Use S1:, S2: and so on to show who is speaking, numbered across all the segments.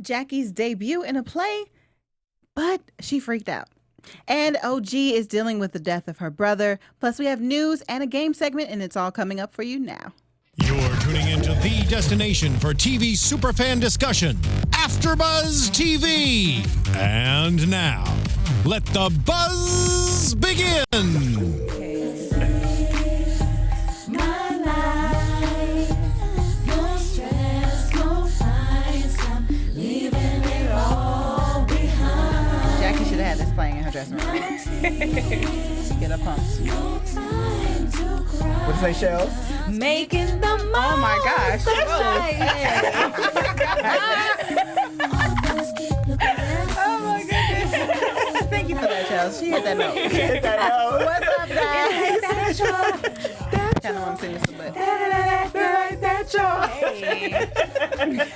S1: Jackie's debut in a play, but she freaked out. And OG is dealing with the death of her brother. Plus, we have news and a game segment, and it's all coming up for you now.
S2: You're tuning into the destination for TV superfan discussion, AfterBuzz TV. And now, let the buzz begin.
S1: Jackie should have had this playing in her dressing room. Get her pumped.
S3: What did you say, Chellz?
S4: Making the most.
S1: Oh my gosh. Oh my goodness. Thank you for that, Chellz. She hit that note.
S3: Hit that note.
S1: What's up, guys? Kind of want to sing this a bit.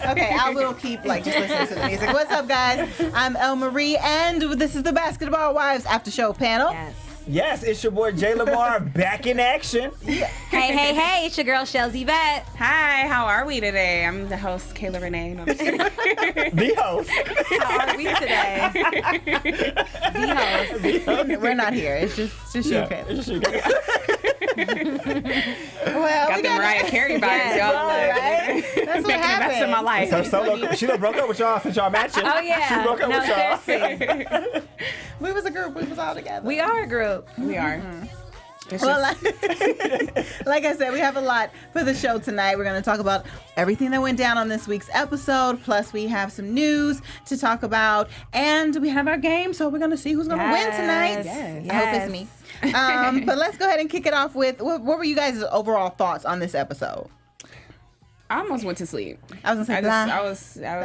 S1: Okay, I will keep just listening to the music. What's up, guys? I'm El Marie, and this is the Basketball Wives After Show panel.
S3: Yes, it's your boy Jay Lamar back in action.
S4: Hey, it's your girl Chellz Evette.
S5: Hi, how are we today? I'm the host, Kayla Rene'e. No, I'm just kidding.
S3: The host.
S4: How are we today? The host.
S1: We're not here. It's just you, Kayla.
S3: It's just you.
S1: Well,
S5: Got the Mariah Carey vibes, y'all.
S1: right? That's what
S5: Making the best of
S1: happened.
S5: my life.
S3: Her solo, she done broke up with y'all since y'all matching.
S4: Oh, yeah.
S3: She broke up
S4: No,
S3: with y'all.
S4: seriously.
S1: We was a group. We was all together.
S4: We are a group.
S5: We are. It's
S1: Well,
S5: just-
S1: like I said, we have a lot for the show tonight. We're going to talk about everything that went down on this week's episode. Plus, we have some news to talk about. And we have our game, so we're going to see who's going to win tonight.
S4: Yes.
S1: I hope it's me. But let's go ahead and kick it off with, what were you guys' overall thoughts on this episode?
S5: I almost went to sleep.
S1: I was going to say,
S5: I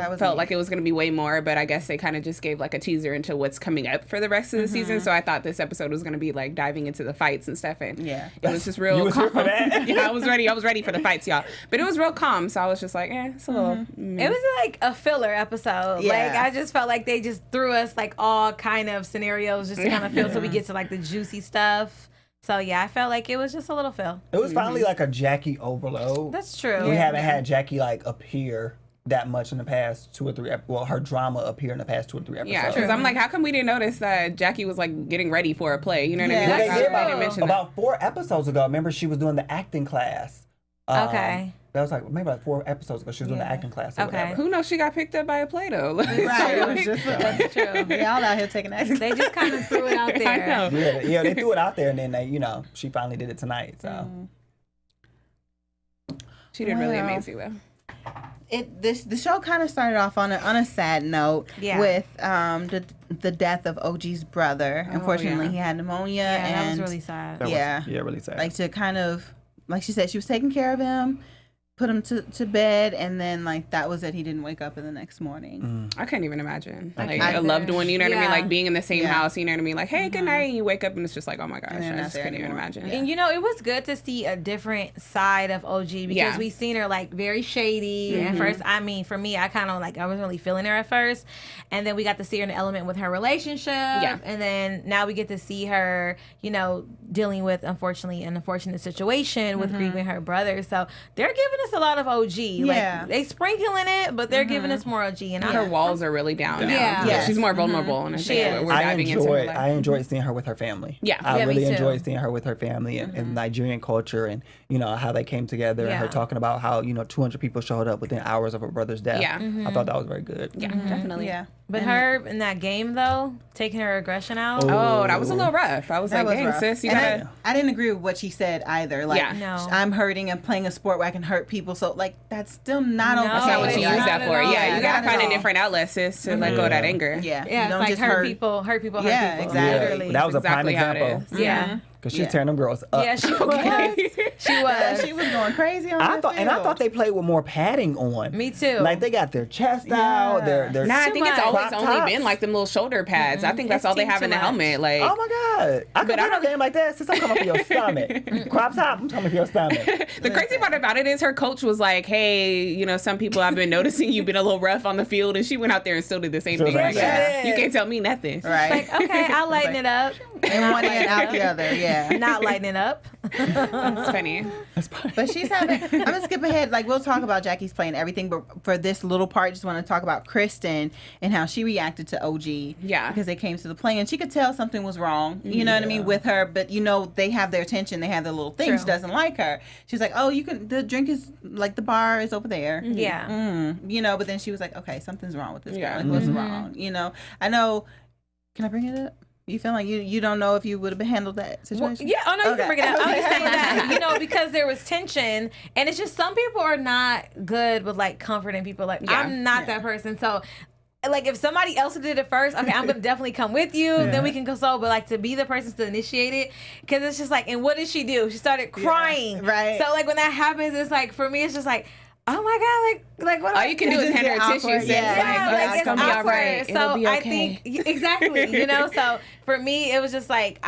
S1: was
S5: felt
S1: me.
S5: like it was going to be way more, but I guess they kind of just gave a teaser into what's coming up for the rest of the season. So I thought this episode was going to be diving into the fights and stuff. And
S1: Yeah.
S5: it was just real
S3: You was
S5: calm.
S3: here for that?
S5: Yeah, I was ready. I was ready for the fights, y'all. But it was real calm. So I was just like, it's a little.
S4: It was like a filler episode.
S1: Yeah.
S4: I just felt like they just threw us all kind of scenarios just to kind of feel so we get to the juicy stuff. So yeah, I felt like it was just a little fill.
S3: It was finally like a Jackie overload.
S4: That's true.
S3: We haven't had Jackie appear that much in the past 2 or 3 her drama appear in the past 2 or 3 episodes.
S5: Yeah, because I'm like, how come we didn't notice that Jackie was getting ready for a play? You know what I mean?
S1: Yeah.
S3: They
S5: How
S3: did
S5: come they didn't mention that?
S3: about 4 episodes ago. Remember, she was doing the acting class.
S4: Okay.
S3: That was maybe 4 episodes ago. She was doing the acting class. Or
S4: Okay.
S3: whatever.
S5: Who knows? She got picked up by a play though.
S1: Right. It was just
S4: That's true.
S1: we all out here taking action.
S4: They just kind of threw it out there.
S5: I know.
S3: Yeah, they threw it out there, and then she finally did it tonight. So
S5: She did really
S1: Wow.
S5: amazing though.
S1: The show kind of started off on a sad note with the death of OG's brother. Unfortunately, he had pneumonia,
S4: Yeah, that
S1: and
S4: was really sad.
S3: that
S1: Yeah.
S3: was really sad.
S1: to kind of, like she said, she was taking care of him, put him to bed, and then that was it. He didn't wake up in the next morning.
S5: I couldn't even imagine
S1: I-
S5: a loved one. You know what I mean?
S4: Yeah.
S5: Being in the same
S1: Yeah.
S5: house. You know what I mean? Hey, good night. And you wake up and it's just oh my gosh,
S1: And they're
S5: I
S1: not
S5: just
S1: there
S5: couldn't even
S1: anymore.
S5: imagine.
S4: And it was good to see a different side of OG because
S5: Yeah.
S4: we seen her very shady. And first, for me, I kind of I wasn't really feeling her at first, and then we got to see her in the element with her relationship.
S5: Yeah.
S4: And then now we get to see her, dealing with unfortunately an unfortunate situation with grieving her brother. So they're giving us a lot of OG.
S1: Yeah.
S4: They sprinkling it, but they're giving us more OG. And
S5: Her walls are really down now.
S4: Yeah.
S1: Yes.
S5: She's more vulnerable. And I
S4: She
S5: think
S4: is.
S5: we're diving into her life.
S3: I enjoyed seeing her with her family.
S5: Yeah.
S3: I
S4: Yeah, me
S3: really
S4: too.
S3: enjoyed seeing her with her family and Nigerian culture and how they came together and her
S4: Yeah.
S3: talking about how 200 people showed up within hours of her brother's death.
S5: Yeah.
S3: I thought that was very good.
S5: Yeah, definitely.
S1: Yeah.
S4: But her in that game though, taking her aggression out.
S5: Oh, that was a little rough. I was
S1: That was
S5: dang,
S1: rough.
S5: sis, you
S1: And
S5: gotta.
S1: I didn't agree with what she said either.
S5: Yeah.
S4: No.
S1: I'm hurting and playing a sport where I can hurt people. So that's still not okay.
S5: That's not what you
S4: Not
S5: use that
S4: at
S5: for.
S4: all.
S5: Yeah, you
S1: Not
S5: gotta
S1: at
S5: find a
S1: all.
S5: different outlet, sis, to let go of that anger.
S1: Yeah.
S4: Yeah,
S1: You don't
S4: it's
S1: just
S4: hurt people.
S1: Yeah, exactly.
S4: Literally.
S3: That was a prime
S5: exactly how it
S3: example.
S5: is.
S4: Yeah.
S3: Because she's tearing them girls up.
S4: Yeah, she was. She was.
S1: She was going crazy on
S3: I
S1: that
S3: thought, and I thought they played with more padding on.
S4: Me too.
S3: Like they got their chest out. Their
S5: Nah, I think it's
S4: much.
S5: always
S3: Crop
S5: only
S3: tops.
S5: been them little shoulder pads. I think that's
S4: It's
S5: all they
S4: too
S5: have in the
S4: much.
S5: helmet. Like,
S3: Oh my God! I could
S5: But I
S3: play a
S5: don't-
S3: game like that since I'm coming for your stomach. Crop top, I'm coming for your stomach.
S5: the crazy part about it is her coach was like, "Hey, some people I've been noticing you've been a little rough on the field,and she went out there and still did the same
S3: So
S5: thing.
S3: like,
S5: Like,
S3: yeah.
S5: you can't tell me nothing.
S1: Right.
S4: Okay, I'll lighten it up.
S1: in one ear and out the other. Yeah.
S4: Not lighting it up.
S5: That's funny.
S1: But she's having. I'm gonna skip ahead. Like we'll talk about Jackie's play and everything, but for this little part, just want to talk about Kristen and how she reacted to OG.
S5: Yeah.
S1: Because they came to the play and she could tell something was wrong. You know what I mean with her, but they have their attention. They have their little thing.
S4: True.
S1: She doesn't like her. She's like, oh, you can. The drink is like the bar is over there.
S4: Yeah.
S1: But then she was like, okay, something's wrong with this.
S5: Yeah.
S1: Girl. Like, what's wrong? I know. Can I bring it up? You feel like you don't know if you would have handled that situation?
S4: Yeah, oh no, you can bring it up. I'm just saying that, because there was tension, and it's just some people are not good with like comforting people. Like I'm not that person, so like if somebody else did it first, okay, I'm gonna definitely come with you. Then we can console. But like to be the person to initiate it, because it's just like, and what did she do? She started crying.
S1: Right.
S4: So like when that happens, it's like for me, it's just like, oh my god, like what?
S5: All you can do is hand her a tissue.
S4: It's
S5: it's gonna be all right.
S4: So
S5: It'll be
S4: I
S5: okay.
S4: think exactly, So for me, it was just like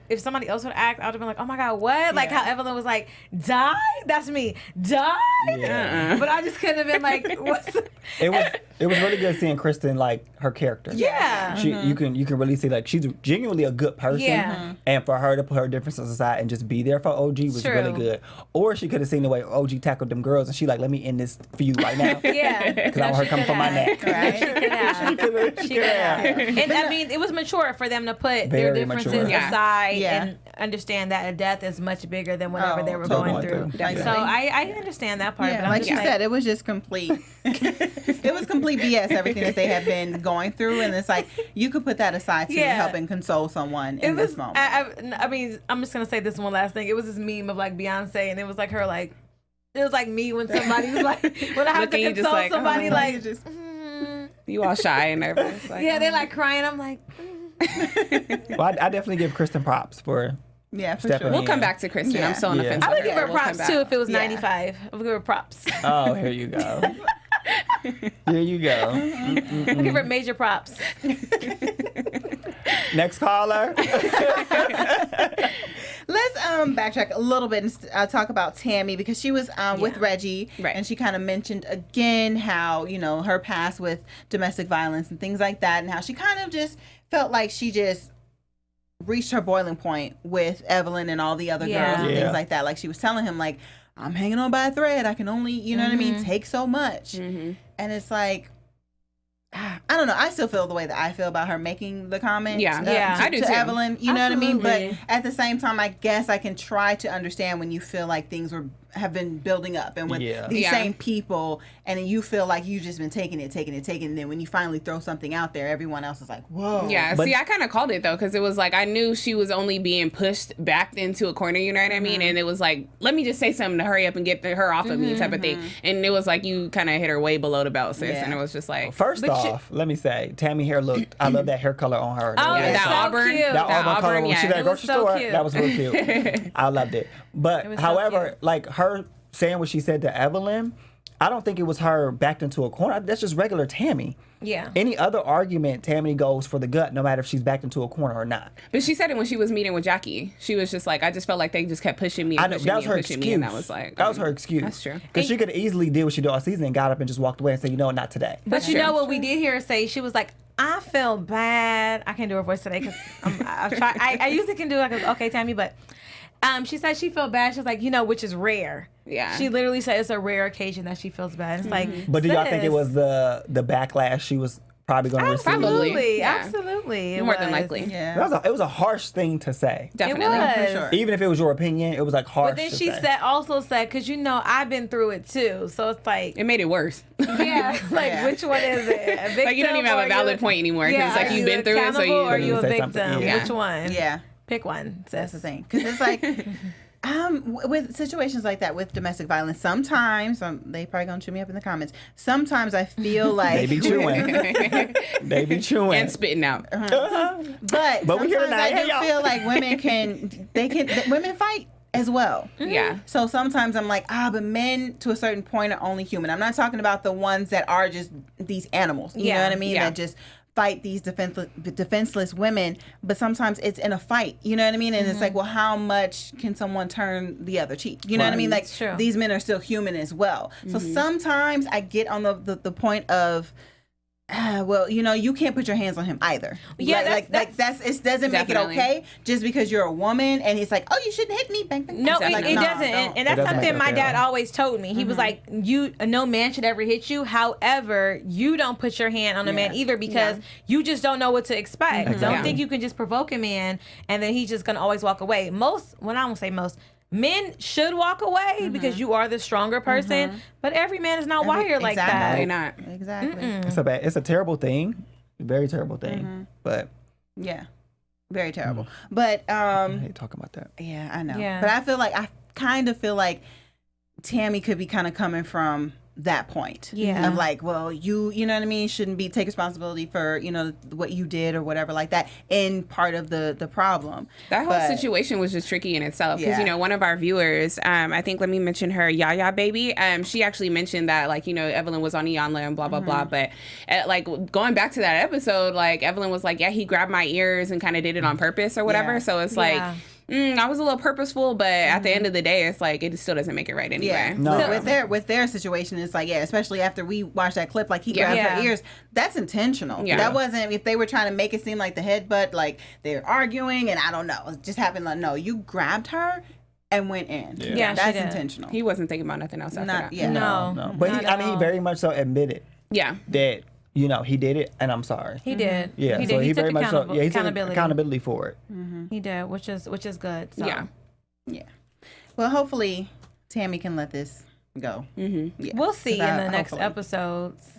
S4: if somebody else would act, I would have been like, oh my god, what? Like how Evelyn was like, die? That's me, die.
S3: Yeah.
S4: But I just couldn't have been like, what's?
S3: It was really good seeing Kristen, like her character.
S4: Yeah.
S3: She you can really see like she's genuinely a good person.
S4: Yeah.
S3: And for her to put her differences aside and just be there for OG was really good. Or she could have seen the way OG tackled them girls and she like, let me end this for you right now.
S4: Yeah.
S3: Because I want her to come from my neck.
S4: Right. She could have. And I mean, it was mature for them to put their
S3: Very
S4: differences
S3: mature.
S4: aside and understand that a death is much bigger than whatever they were going through.
S3: Definitely.
S4: So I understand that part.
S1: Yeah,
S4: but
S1: like she said, it was just complete. It was complete BS. Everything that they have been going through, and it's like you could put that aside to help and console someone in this moment.
S4: I mean, I'm just gonna say this one last thing. It was this meme of like Beyonce, and it was like her like. It was like me when somebody was like when I have to console like, somebody like just
S5: you all shy and nervous. Like,
S4: they're like crying. I'm like.
S3: Well, I definitely give Kristen props for.
S1: Yeah, for
S3: sure.
S5: We'll come back to Kristen. I'm still on the fence.
S4: I would give her
S5: We'll
S4: props too if it was 95. I would give her props.
S3: Oh, here you go. Here you go.
S4: I'll give her major props.
S3: Next caller.
S1: Let's backtrack a little bit and talk about Tammy because she was with Reggie, and she kind of mentioned again how her past with domestic violence and things like that, and how she kind of just felt like she just reached her boiling point with Evelyn and all the other girls and things like that. Like she was telling him, like, I'm hanging on by a thread. I can only, you know what I mean, take so much. And it's like, I don't know. I still feel the way that I feel about her making the comment.
S5: I do
S1: to
S5: too.
S1: Evelyn. You know what I mean? But at the same time, I guess I can try to understand when you feel like things have been building up and with these same people, and you feel like you've just been taking it, and then when you finally throw something out there, everyone else is like, whoa.
S5: Yeah, see, I kind of called it though, because it was like I knew she was only being pushed back into a corner, you know what I mean? And it was like, let me just say something to hurry up and get her off of me type of thing. And it was like you kind of hit her way below the belt, sis. And it was just like,
S3: first off, let me say, Tammy hair looked, I love that hair color on her.
S4: Oh,
S5: that
S4: so
S5: Auburn.
S4: Cute.
S3: That Auburn color when she was at the grocery store,
S4: cute.
S3: that was real cute. I loved it. But however, like her saying what she said to Evelyn, I don't think it was her backed into a corner. That's just regular Tammy.
S4: Yeah.
S3: Any other argument, Tammy goes for the gut, no matter if she's backed into a corner or not.
S5: But she said it when she was meeting with Jackie. She was just like, I just felt like they just kept pushing me.
S3: I know, that was her excuse.
S5: And that was like,
S3: that was her excuse.
S5: That's true.
S3: Because she could easily did what she did all season and got up and just walked away and said, not today.
S4: But you know what we did hear her say? She was like, I feel bad. I can't do her voice today because I've tried. I usually can do like, okay, Tammy, but she said she felt bad. She was like, which is rare.
S5: Yeah.
S4: She literally said it's a rare occasion that she feels bad. It's like,
S3: but do y'all think it was the backlash she was probably going to receive?
S5: Probably.
S4: Absolutely.
S5: More than likely.
S1: Yeah.
S3: It was a harsh thing to say.
S5: Definitely.
S4: It was.
S1: For sure.
S3: Even if it was your opinion, it was like harsh.
S4: But then
S3: to
S4: she
S3: say.
S4: also said, because I've been through it too. So it's like,
S5: It made it worse.
S4: which one is it? A victim
S5: Like you don't even have a valid point anymore. Because it's like you've been through it, so
S4: or are
S5: you.
S4: you a
S3: say
S4: victim?
S3: something.
S5: Yeah.
S4: Which one?
S1: Yeah.
S4: Pick one.
S1: That's the thing. Because it's like, with situations like that, with domestic violence, sometimes, they probably going to chew me up in the comments, sometimes I feel like...
S3: They be chewing. They be chewing.
S5: And spitting out.
S1: But
S3: we here
S1: sometimes
S3: tonight.
S1: I
S3: Hey,
S1: do
S3: y'all.
S1: feel like women fight as well.
S5: Yeah.
S1: So sometimes I'm like, but men to a certain point are only human. I'm not talking about the ones that are just these animals. You know what I mean?
S5: Yeah.
S1: That just fight these defenseless women, but sometimes it's in a fight, you know what I mean? And it's like, well, how much can someone turn the other cheek? You know what I mean? Like, these men are still human as well. So sometimes I get on the point of well, you can't put your hands on him either.
S4: Yeah,
S1: it doesn't make it okay just because you're a woman and he's like, oh, you shouldn't hit me. Bang, bang.
S4: No, it doesn't. And that's something my dad always told me. He was like, no man should ever hit you. However, you don't put your hand on a man either because you just don't know what to expect. Exactly. Don't think you can just provoke a man and then he's just going to always walk away. I won't say most. Men should walk away because you are the stronger person, but every man is not wired like that.
S5: They're not.
S1: Exactly.
S3: It's a terrible thing, very terrible thing. But
S1: yeah, very terrible. But
S3: I hate talking about that.
S1: Yeah, I know.
S4: Yeah.
S1: But I kind of feel like Tammy could be kind of coming from that point of like, well, you know what I mean, shouldn't take responsibility for what you did or whatever like that, in part of the problem.
S5: That whole situation was just tricky in itself because one of our viewers, I think, let me mention her, Yaya Baby, she actually mentioned that like Evelyn was on Iyanla and blah blah blah, but like going back to that episode, like Evelyn was like, he grabbed my ears and kind of did it on purpose or whatever, so it's like I was a little purposeful, but at the end of the day, it's like it still doesn't make it right anyway.
S1: Yeah.
S3: No.
S1: So with their situation, it's like, especially after we watched that clip, like he grabbed her ears. That's intentional. Yeah. That wasn't, if they were trying to make it seem like the headbutt, like they're arguing and I don't know, it just happened. Like, no, you grabbed her and went in.
S4: Yeah,
S1: that's intentional.
S5: He wasn't thinking about nothing else after that.
S1: Yeah.
S4: No.
S3: But he very much so admitted.
S5: Yeah.
S3: That. He did it, and I'm sorry.
S4: He did.
S3: Yeah,
S4: he
S3: so
S4: did.
S3: he very
S4: took
S3: much so. Yeah, he took accountability for it.
S4: He did, which is good. So.
S1: Yeah. Well, hopefully Tammy can let this go.
S4: Yeah. We'll see in the next episodes.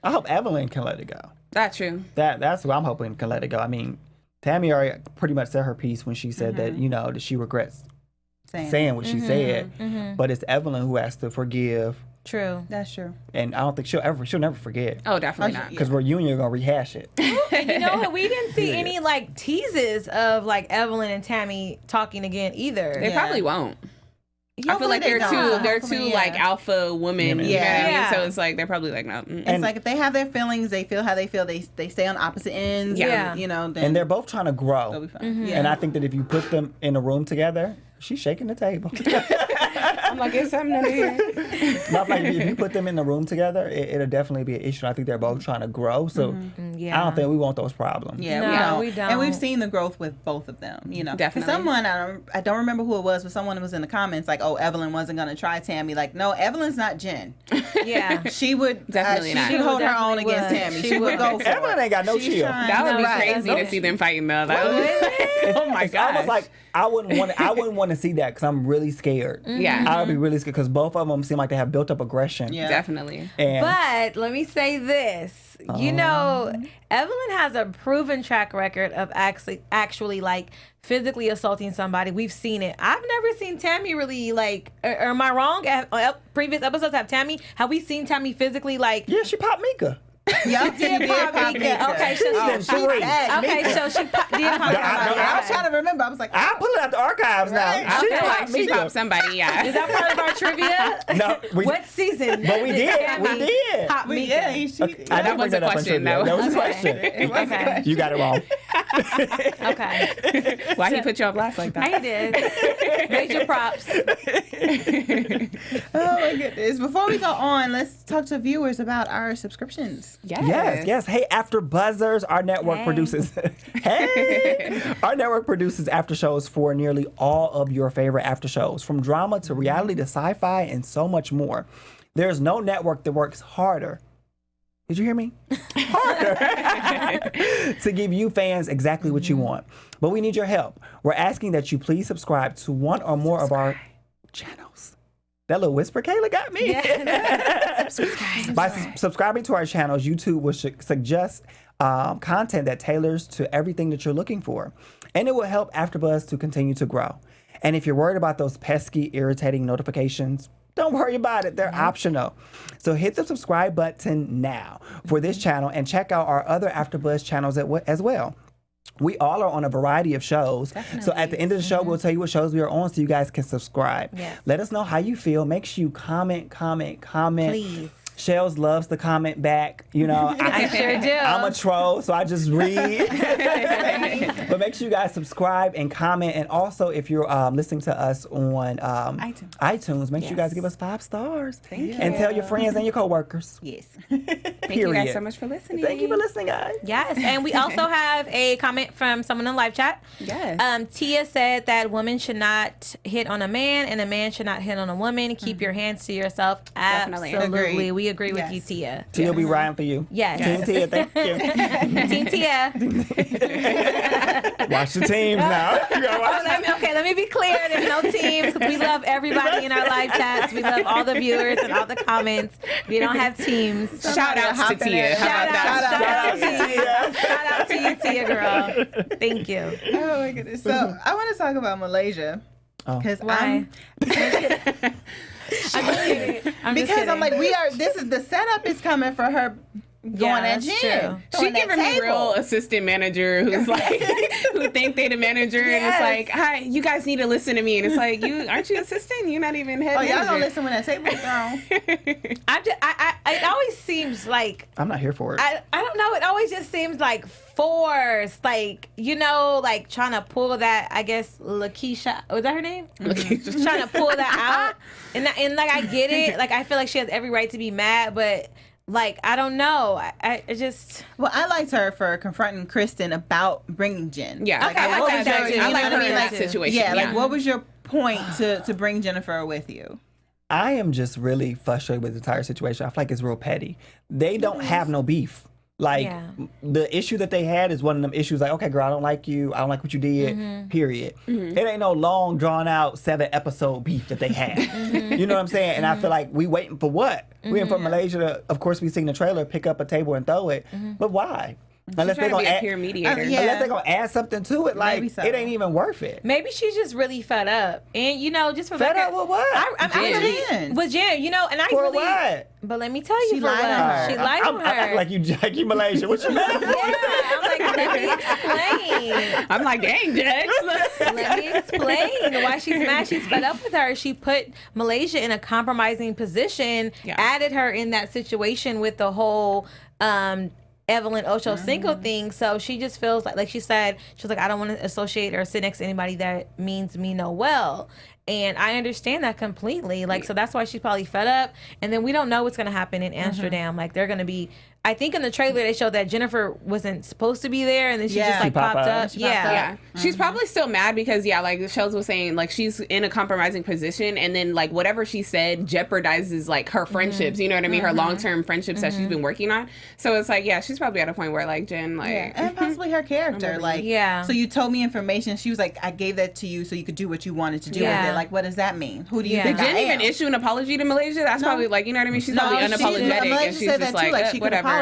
S3: I hope Evelyn can let it go.
S5: That's true.
S3: That's what I'm hoping can let it go. I mean, Tammy already pretty much said her piece when she said that that she regrets saying what she said, but it's Evelyn who has to forgive.
S4: True.
S1: That's true.
S3: And I don't think she'll never forget.
S5: Oh, definitely not.
S3: Because you and you're gonna rehash it.
S4: We didn't see any like teases of like Evelyn and Tammy talking again either.
S5: They probably won't. I feel like they're two like alpha women. You know what I mean? So it's like they're probably like, no.
S1: It's like if they have their feelings, they feel how they feel. They stay on opposite ends.
S4: Yeah.
S1: Then
S3: and they're both trying to grow.
S1: They'll be fine.
S3: And I think that if you put them in a room together, she's shaking the table.
S5: I'm like, it's something under here.
S3: Not like if you put them in the room together, it'll definitely be an issue. I think they're both trying to grow. So I don't think we want those problems.
S1: Yeah,
S4: we don't.
S1: And we've seen the growth with both of them.
S5: Definitely.
S1: Someone, I don't remember who it was, but someone was in the comments like, oh, Evelyn wasn't going to try Tammy. Like, no, Evelyn's not Jin.
S4: Yeah.
S1: She would
S5: definitely not.
S1: She would hold her own against Tammy. She would go for it.
S3: Evelyn ain't got no shield.
S5: That would be crazy to see them fighting though. Oh my god!
S3: Almost like I wouldn't want to see that because I'm really scared.
S5: Yeah,
S3: I would be really scared because both of them seem like they have built up aggression.
S1: Yeah,
S5: definitely.
S4: But let me say this: Evelyn has a proven track record of actually like physically assaulting somebody. We've seen it. I've never seen Tammy really like. Am I wrong? Previous episodes have we seen Tammy physically like?
S3: Yeah, she popped Mika.
S1: Yep, she did pop Mika.
S4: Okay, so she did pop
S1: I was trying to remember. I was like,
S3: I'll pull it out the archives now.
S5: She popped somebody. Yeah.
S4: Is that part of our trivia?
S3: No.
S4: What season?
S3: But we did. We did.
S4: Pop Mika.
S5: That was a question.
S3: That was a question.
S4: Okay.
S3: You got it wrong.
S4: Okay.
S5: Why he put you on blast like that?
S4: I did. Major props.
S1: Oh my goodness. Before we go on, let's talk to viewers about our subscriptions.
S3: Yes. Hey, AfterBuzzers, our network produces. Our network produces after shows for nearly all of your favorite after shows, from drama to reality to sci-fi and so much more. There's no network that works harder. Did you hear me? Harder to give you fans exactly what you want. But we need your help. We're asking that you please subscribe to one or more of our channels. That little whisper Kayla got me.
S4: Yes.
S3: By subscribing to our channels, YouTube will suggest content that tailors to everything that you're looking for. And it will help AfterBuzz to continue to grow. And if you're worried about those pesky, irritating notifications, don't worry about it. They're optional. So hit the subscribe button now for this channel and check out our other AfterBuzz channels as well. We all are on a variety of shows. Definitely. So at the end of the show, we'll tell you what shows we are on so you guys can subscribe.
S4: Yes.
S3: Let us know how you feel. Make sure you comment.
S4: Please.
S3: Chellz loves to comment back. You know,
S4: I sure do.
S3: I'm a troll, so I just read. But make sure you guys subscribe and comment. And also, if you're listening to us on iTunes, make sure you guys give us 5 stars.
S5: Thank you.
S3: And tell your friends and your coworkers.
S1: Yes.
S5: Thank you guys so much for listening.
S3: Thank you for listening, guys.
S4: Yes, and we also have a comment from someone in live chat.
S5: Yes.
S4: Tia said that women should not hit on a man and a man should not hit on a woman. Keep your hands to yourself.
S5: Definitely.
S4: Absolutely.
S1: Agreed.
S4: We agree with
S1: Yes.
S4: you, Tia.
S3: Tia will be riding for you.
S4: Yes.
S3: Team Tia, thank you.
S4: Team Tia.
S3: Watch the teams now. You gotta watch
S4: Let me be clear. There's no teams because we love everybody in our live chats. We love all the viewers and all the comments. We don't have teams.
S5: Shout outs to Tia. How about that?
S4: Shout out to you, Tia, girl. Thank you.
S1: Oh my goodness. So I want to talk about Malaysia because
S4: Why?
S1: I'm like this is the setup is coming for her going at
S4: that's
S1: Jin.
S4: true.
S5: She giving me real assistant manager who's like, who think they the manager, and it's like, hi, you guys need to listen to me, and it's like, aren't you assistant? You're not even head
S1: Oh,
S5: manager.
S1: y'all gonna listen when that table is thrown.
S4: It always seems like
S3: I'm not here for it.
S4: I don't know. It always just seems like forced, like like trying to pull that. I guess Lakeisha, was that her name? Just trying to pull that out, and like I get it. Like I feel like she has every right to be mad, but like I don't know. I just
S1: Well, I liked her for confronting Kristen about bringing Jin.
S5: Yeah,
S4: Okay, I
S1: what
S4: like
S1: was
S4: that
S1: your-
S4: too.
S1: you
S5: I
S1: know
S5: like
S1: what
S5: her
S1: I mean?
S5: in that
S1: Like,
S5: situation.
S1: Yeah, like what was your point to bring Jennifer with you?
S3: I am just really frustrated with the entire situation. I feel like it's real petty. They don't have no beef. Like,
S4: Yeah.
S3: the issue that they had is one of them issues like, okay, girl, I don't like you. I don't like what you did, period. It ain't no long, drawn-out 7-episode beef that they had. You know what I'm saying? And I feel like we waiting for what? We waiting for Malaysia to, of course, we seen the trailer, pick up a table and throw it. But why? Unless
S5: Trying
S3: they're
S5: to be
S3: gonna
S5: a
S3: add,
S5: peer mediator.
S1: Yeah.
S3: unless they're gonna add something to it, like
S1: Maybe so.
S3: it ain't even worth it.
S4: maybe she's just really fed up, and just for
S3: Fed
S4: record,
S3: up with what?
S4: I'm
S1: Jen.
S4: with Jen, and I
S3: For
S4: really.
S3: what?
S4: But let me tell you,
S1: She
S4: for
S1: lied
S4: what
S1: on her.
S4: she lied on her.
S3: I act like you Malaysia. What you mean?
S4: I'm like, let me explain.
S5: I'm like, dang, Jax.
S4: Let me explain why she's mad. She's fed up with her. She put Malaysia in a compromising position, added her in that situation with the whole Evelyn Ocho Cinco thing. So she just feels like she said, she was like, I don't want to associate or sit next to anybody that means me no well. And I understand that completely. Like, so that's why she's probably fed up. And then we don't know what's going to happen in Amsterdam. Like, they're going to be, I think in the trailer they showed that Jennifer wasn't supposed to be there, and then she just like
S3: She popped
S4: popped
S3: up.
S4: up.
S1: She popped up.
S5: Yeah, she's probably still mad because like Chellz was saying, like she's in a compromising position, and then like whatever she said jeopardizes like her friendships. You know what I mean? Her long-term friendships that she's been working on. So it's like, yeah, she's probably at a point where like Jen, like,
S1: And possibly her character. Like,
S4: Yeah.
S1: So you told me information. She was like, I gave that to you so you could do what you wanted to do with
S4: Yeah.
S1: it. Like, what does that mean? Who do you
S4: Yeah.
S1: think
S5: did Jen
S1: I
S5: even
S1: am?
S5: issue an apology to Malaysia? That's probably like, you know what I mean? She's probably unapologetic,
S1: Malaysia
S5: and she's
S1: said
S5: just
S1: that too. Like, she could
S5: whatever.
S1: apologize.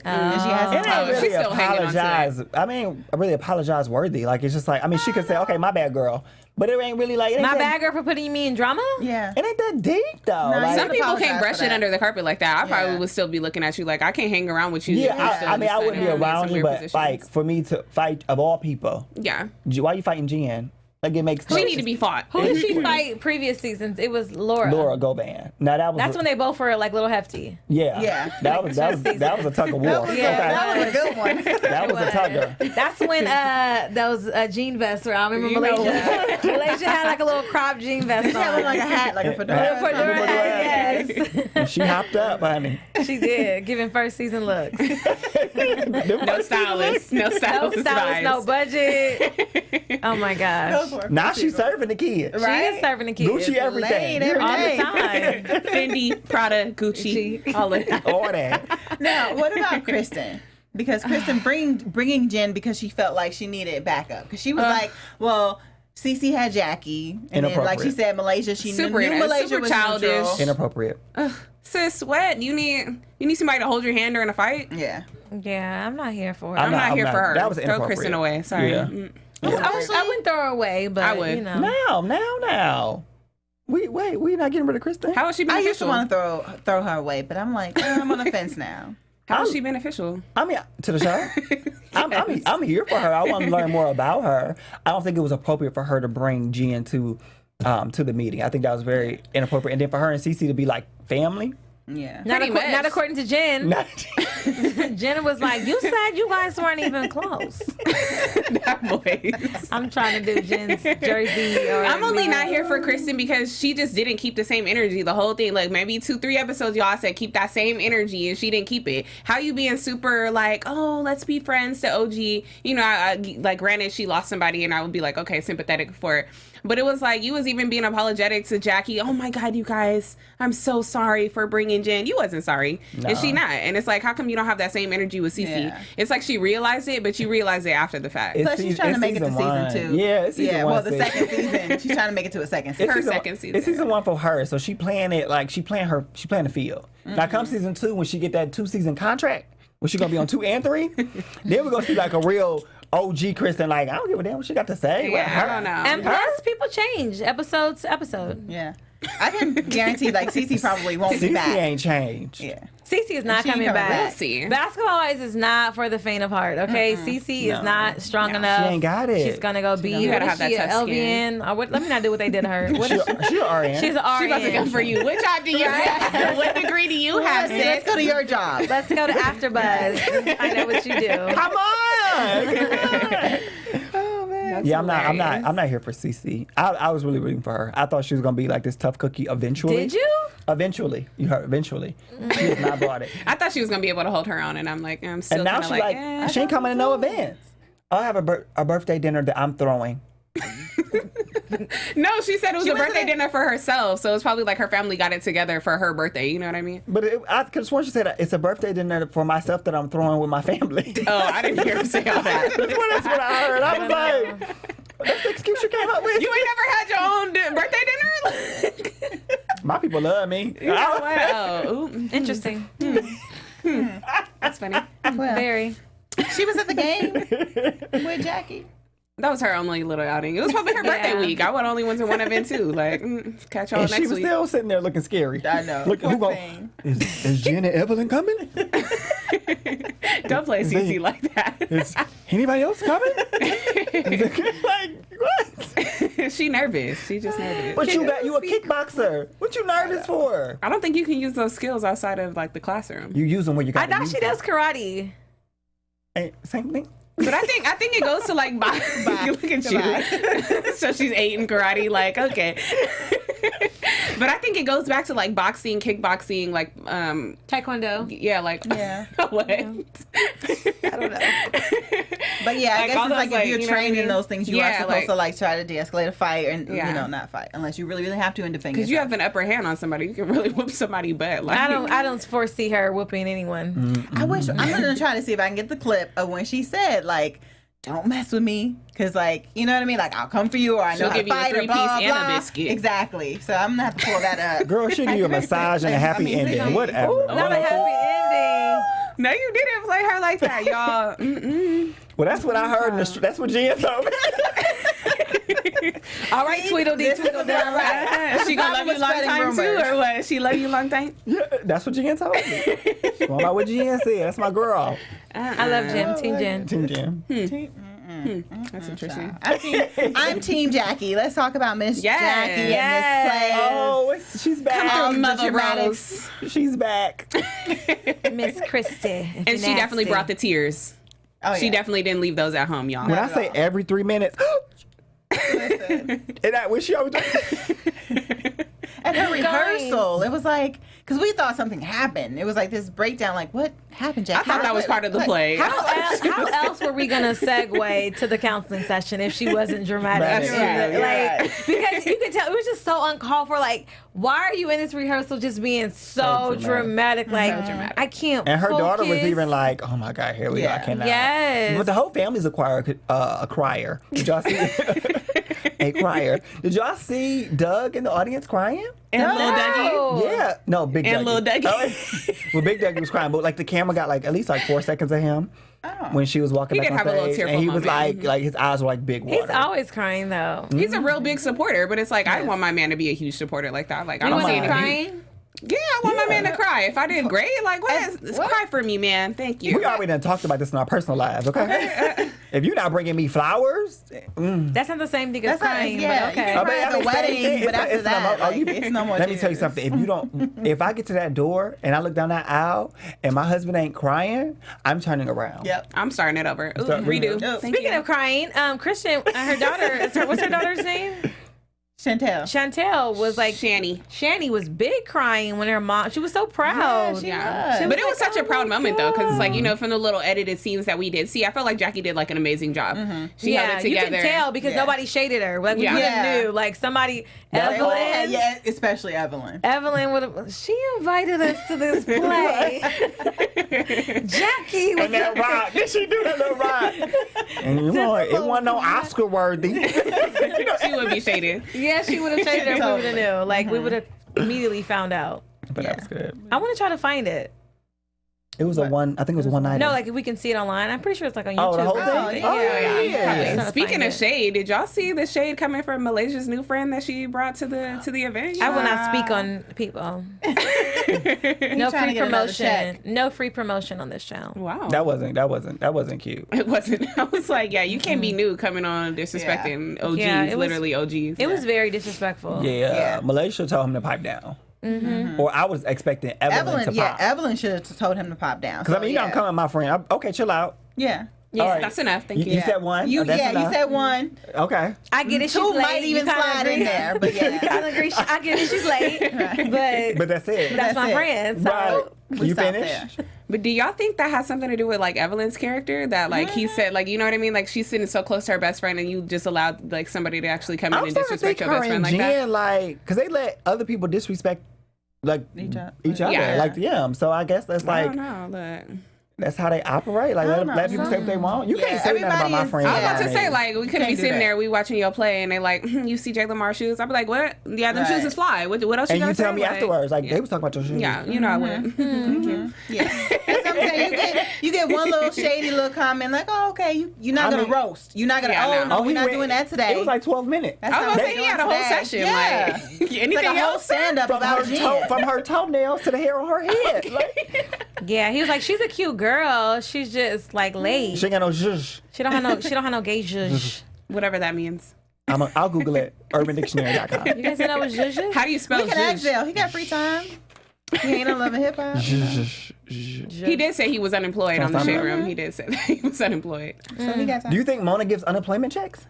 S1: And she has
S3: It ain't
S1: to
S3: really
S5: She's still hanging on to that.
S3: apologize. I mean, really apologize worthy. Like, it's just like, I mean, she could say, okay, my bad, girl. But it ain't really like, it ain't
S4: My
S3: that,
S4: bad girl for putting me in drama?
S1: Yeah.
S3: It ain't that deep, though.
S1: No,
S3: Like,
S5: Some people
S1: apologize
S5: can't brush
S1: for
S5: it
S1: that.
S5: under the carpet like that. I probably
S1: Yeah.
S5: would still be looking at you like, I can't hang around with you.
S3: yeah,
S5: You're still
S3: I mean, I
S5: just
S3: wouldn't be
S5: in some
S3: around you,
S5: weird
S3: but
S5: positions.
S3: like, for me to fight, of all people,
S5: yeah,
S3: why you fighting Jen? Like, it makes
S5: she need to be fought.
S4: Who did she fight previous seasons? It was Laura.
S3: Laura Govan. Now, that was
S4: That's when they both were like little hefty.
S3: Yeah.
S1: Yeah.
S3: That was a tug of war.
S1: That was, that was a good one.
S3: That was a tugger.
S4: That's when those jean vests were. I remember
S5: You know
S4: Malaysia. Malaysia had like a little crop jean vest
S1: She had
S4: on.
S1: like a hat, like a fedora.
S4: Fedora hat, yes.
S3: And she hopped up, honey.
S4: She did, giving first season looks.
S5: No stylist, no
S4: No
S5: stylist,
S4: stylist, no budget. Oh my gosh.
S3: Now she's serving the kids.
S4: She is serving the kids.
S3: Gucci everything.
S1: Laid every
S4: all
S1: day.
S4: the time.
S5: Fendi, Prada, Gucci, all of that.
S3: All that.
S1: Now, what about Kristen? Because Kristen bringing Jen because she felt like she needed backup. Because she was like, well, Cece had Jackie. And then, like she said, Malaysia, she knew Malaysia
S5: super
S1: was
S5: childish.
S1: neutral.
S3: Inappropriate.
S5: Sis, what? You need somebody to hold your hand during a fight?
S1: Yeah.
S4: Yeah, I'm not here for it.
S5: I'm not here
S3: not.
S5: for her.
S3: That was
S5: Throw
S3: inappropriate.
S5: Kristen away. Sorry.
S3: Yeah.
S4: I wouldn't throw her away, but
S5: I would.
S4: you know.
S3: Now. We not getting rid of Kristen.
S5: How is she
S1: I used to
S5: beneficial?
S1: want to throw her away, but I'm like, I'm on the fence now.
S5: How is she beneficial?
S3: I mean, to the show. I'm here for her. I want to learn more about her. I don't think it was appropriate for her to bring Jen to the meeting. I think that was very inappropriate. And then for her and Cece to be like family.
S1: Yeah.
S4: Not according to Jen. Jenna was like, you said you guys weren't even close.
S5: That voice.
S4: I'm trying to do Jen's Jersey.
S5: I'm only not here for Kristen because she just didn't keep the same energy the whole thing. Like maybe 2-3 episodes y'all said keep that same energy and she didn't keep it. How you being super like, oh, let's be friends to OG? You know, I like granted she lost somebody and I would be like, okay, sympathetic for it. But it was like you was even being apologetic to Jackie. Oh my God, you guys, I'm so sorry for bringing Jen. You wasn't sorry. No. And she not. And it's like, how come you don't have that same energy with Cece? Yeah. It's like she realized it, but you realized it after the fact.
S1: So she's trying to make it to season 2.
S3: Yeah, it's season 1.
S1: Well, the second season, she's trying to make it to a second season.
S5: Her second season.
S3: It's season 1 for her, so she playing it like she playing the field. Now come season 2, when she get that 2-season contract, when she gonna be on 2 and 3, then we're gonna see like a real OG Kristen, like, I don't give a damn what she got to say.
S5: Yeah, I don't know.
S4: And plus, people change episode to episode.
S1: Yeah. I can guarantee, like, Cece probably won't be back.
S3: Cece ain't changed.
S1: Yeah.
S4: Cece is not coming back. Basketball-wise is not for the faint of heart, okay? Cece is not strong enough.
S3: She ain't got it.
S4: She's going to go be, what is she, an LVN? Let me not do what they did to her. What is
S3: she an RN.
S4: She's an RN.
S5: She's about to come for you. What job do you have? What degree do you have?
S1: Let's go to your job.
S4: Let's go to AfterBuzz. I know what you do.
S3: Come on!
S5: That's
S3: yeah, I'm not here for Cece. I was really rooting for her. I thought she was gonna be like this tough cookie eventually.
S4: Did you?
S3: Eventually. You heard eventually. She has not brought it.
S5: I thought she was gonna be able to hold her own, and I'm like, I'm still.
S3: And now she's she ain't coming to no events. I'll have a birthday dinner that I'm throwing.
S5: No, she said it was a birthday dinner for herself, so it's probably like her family got it together for her birthday. You know what I mean?
S3: But I could have sworn she said it's a birthday dinner for myself that I'm throwing with my family.
S5: Oh, I didn't hear her say all that.
S3: That's what I heard. I was like, that's the excuse you came up with.
S5: You ain't never had your own birthday dinner?
S3: My people love me.
S4: Interesting.
S5: That's funny.
S1: Well,
S4: Very.
S1: She was at the game with Jackie.
S5: That was her only little outing. It was probably her birthday week. I only went to one event too. Like, catch y'all next week.
S3: She was still sitting there looking scary.
S1: I know.
S3: Look, is Jen and Evelyn coming?
S5: Don't play Cece like that.
S3: Is anybody else coming? Like, what?
S5: She nervous. She just nervous.
S3: But you a kickboxer. What you nervous for?
S5: I don't think you can use those skills outside of like the classroom.
S3: You use them when you got.
S4: I thought she does karate.
S3: Same thing.
S5: But I think it goes to like look at you. So she's 8 in karate, like, okay. But I think it goes back to like boxing, kickboxing, like
S4: taekwondo.
S5: Yeah, like what?
S1: I don't know. But yeah, I guess it's like if you're trained in those things, you are supposed to like try to de-escalate a fight and you know, not fight unless you really, really have to and defend yourself.
S5: Because you have an upper hand on somebody, you can really whoop somebody butt. Like,
S4: I don't foresee her whooping anyone.
S3: Mm-hmm.
S1: I wish I'm gonna try to see if I can get the clip of when she said like, don't mess with me, because like, you know what I mean, like I'll come for you, or I know how to fight, or blah, blah, blah.
S5: And a biscuit.
S1: Exactly. So I'm gonna have to pull that up.
S3: Girl, she'll give you a massage and a happy ending. Whatever.
S4: Ooh, not a happy ending.
S5: No, you didn't play her like that, y'all.
S3: Well, that's what I heard. That's what Jen told me.
S4: All right, Tweedledee, Tweedledee. All right.
S5: She gonna love you long time too, or what? She love you long time?
S3: Yeah, that's what Jen told me. Going by what Jen said. That's my girl.
S4: I love Jen. Team Jen.
S3: Team Jen.
S5: That's interesting.
S1: I'm Team Jackie. Let's talk about Miss Jackie and this play.
S3: Oh, she's back.
S5: Mother Rose.
S3: She's back.
S4: Miss Christie.
S5: And she definitely brought the tears.
S1: Oh,
S5: she definitely didn't leave those at home, y'all.
S3: When I say every 3 minutes, and when she always
S1: at her rehearsal, it was like, because we thought something happened. It was like this breakdown, like, what happened, Jackie?
S5: I thought that was part of the play.
S4: How else were we going to segue to the counseling session if she wasn't dramatic? Because you could tell, it was just so uncalled for. Like, why are you in this rehearsal just being so dramatic? Like, I can't
S3: And her
S4: focus.
S3: daughter was even like, oh my God, here we go. I cannot.
S4: Yes.
S3: But the whole family's a crier. Did y'all see a crier? Did y'all see Doug in the audience crying?
S5: And Lil Dougie?
S3: Yeah. No, Big Dougie.
S5: And Lil Dougie.
S3: Well, Big Dougie was crying, but like the camera got like at least like 4 seconds of him when she was walking back on stage.
S5: He did have a little tearful
S3: and he was
S5: moment.
S3: like his eyes were like big water.
S4: He's always crying though.
S5: He's a real big supporter, but it's like, I want my man to be a huge supporter like that. Like, I don't see
S4: crying?
S5: Yeah, I want my man to cry. If I did great, like, cry for me, man. Thank you.
S3: We already done talked about this in our personal lives, okay? If you're not bringing me flowers,
S4: That's not the same thing as crying.
S1: Yeah,
S4: But okay.
S1: you can cry at the wedding, but after that, it's no more
S3: Let me
S1: tears.
S3: tell you something. If you don't, if I get to that door and I look down that aisle and my husband ain't crying, I'm turning around.
S1: Yep.
S5: I'm starting it over. Ooh,
S3: Start
S5: redo.
S1: redo.
S4: Speaking of crying, Christian, her daughter, what's her daughter's name?
S1: Chantel
S4: was like, Shani was big crying when her mom, she was so proud.
S5: Yeah.
S1: was.
S5: But it was
S4: like,
S5: such a
S4: oh
S5: proud
S4: my
S5: moment though, because it's like,
S4: God.
S5: you know, from the little edited scenes that we did see, I felt like Jackie did like an amazing job. She held it
S4: you
S5: together.
S4: can tell because nobody shaded her. Like, we
S5: Yeah.
S4: would've
S1: Yeah.
S4: knew. Like, somebody,
S1: Yeah,
S4: Evelyn.
S1: especially Evelyn.
S4: Evelyn would have. She invited us to this play. Jackie was.
S3: And that rock, did she do that little rock? And you know, it wasn't no Oscar worthy.
S5: She would be shaded.
S4: Yeah, she would have shaded her if we would have knew. Like, we would have immediately found out.
S3: But that was good.
S4: I want to try to find it.
S3: It was I think it was one night.
S4: No, like if we can see it online. I'm pretty sure it's like on YouTube.
S3: Oh, the whole
S4: or
S3: thing?
S4: something.
S3: Oh, yeah.
S4: Probably trying to
S5: Speaking
S4: find
S5: of
S4: it.
S5: shade, did y'all see the shade coming from Malaysia's new friend that she brought to the event?
S4: I will not speak on people. No
S1: trying to
S4: free
S1: get another
S4: promotion.
S1: check.
S4: No free promotion on this channel.
S5: Wow.
S3: That wasn't cute.
S5: It wasn't. I was like, yeah, you can't be new coming on disrespecting OGs,
S4: Yeah, it was-
S5: literally OGs.
S4: It was very disrespectful.
S3: Yeah. Malaysia told him to pipe down. Or I was expecting Evelyn to pop.
S1: Evelyn should have told him to pop down.
S3: Because I mean, you know, I'm coming, my friend. Okay, chill out.
S1: Yeah.
S4: Yeah.
S3: All right.
S5: That's enough. Thank you.
S3: You said one.
S1: You
S3: Oh, that's enough.
S1: you said one.
S3: Okay.
S4: I get it.
S1: Two
S4: She's late.
S1: might even
S4: You kinda
S1: slide
S4: agree.
S1: in there, but
S4: You
S1: yeah.
S4: kind of agree. I get it. She's late.
S3: But that's it.
S4: That's my
S1: it.
S4: friend. So.
S3: Right.
S1: We
S3: You
S1: stop
S3: finished?
S1: there.
S5: But do y'all think that has something to do with like Evelyn's character? That like he said, like, you know what I mean? Like she's sitting so close to her best friend, and you just allowed like somebody to actually come in
S3: I'm
S5: and
S3: starting to
S5: disrespect
S3: think
S5: your
S3: her
S5: best
S3: and
S5: friend like that.
S3: Jen, like, because they let other people disrespect, like, each other.
S5: Yeah.
S3: Like, yeah. So I guess that's
S5: I
S3: like,
S5: don't know. Look.
S3: that's how they operate. Like, let people say what they want. You can't say nothing about my
S1: everybody
S3: friend.
S5: I was about to
S3: Like,
S5: say, like, we couldn't be
S1: can't do
S5: sitting
S1: that.
S5: there, we watching your play, and they like, you see Jay Lamar's shoes? I'd be like, what? Yeah, them
S1: Right.
S5: shoes is fly. What else you
S3: and
S5: gotta
S3: you tell
S5: say?
S3: me
S5: Like,
S3: afterwards, like, they was talking about your shoes.
S5: Yeah, you know I would. Thank you.
S1: Yeah. That's what I'm saying. You get one little shady little comment like, oh, okay, you're not going to roast. You're not going to,
S5: Yeah, no.
S1: we're
S3: he
S1: not
S3: went-
S1: doing that today.
S3: It was like 12 minutes.
S1: That's
S5: I was
S1: not
S5: gonna
S1: what
S5: say,
S1: we're
S5: he had a
S1: doing
S5: whole
S1: today.
S5: session.
S1: Yeah.
S5: Like,
S1: It's
S5: anything
S1: like a whole
S5: else?
S1: stand-up about Jen.
S3: From her toenails to the hair on her head. Like,
S4: Yeah, he was like, she's a cute girl. She's just like late.
S3: she ain't got no zhuzh.
S4: She don't have no gay zhuzh.
S5: Whatever that means.
S3: I'll Google it. UrbanDictionary.com.
S4: You guys know what zhuzh is?
S5: How do you spell
S1: We can ask
S5: zhuzh?
S1: Zell. He got free time. He ain't on Love and Hip Hop.
S5: He did say he was unemployed on the
S3: Sounds
S5: shade
S3: like-
S5: room. He did say that he was unemployed.
S1: So he got time.
S3: Do you think Mona gives unemployment checks?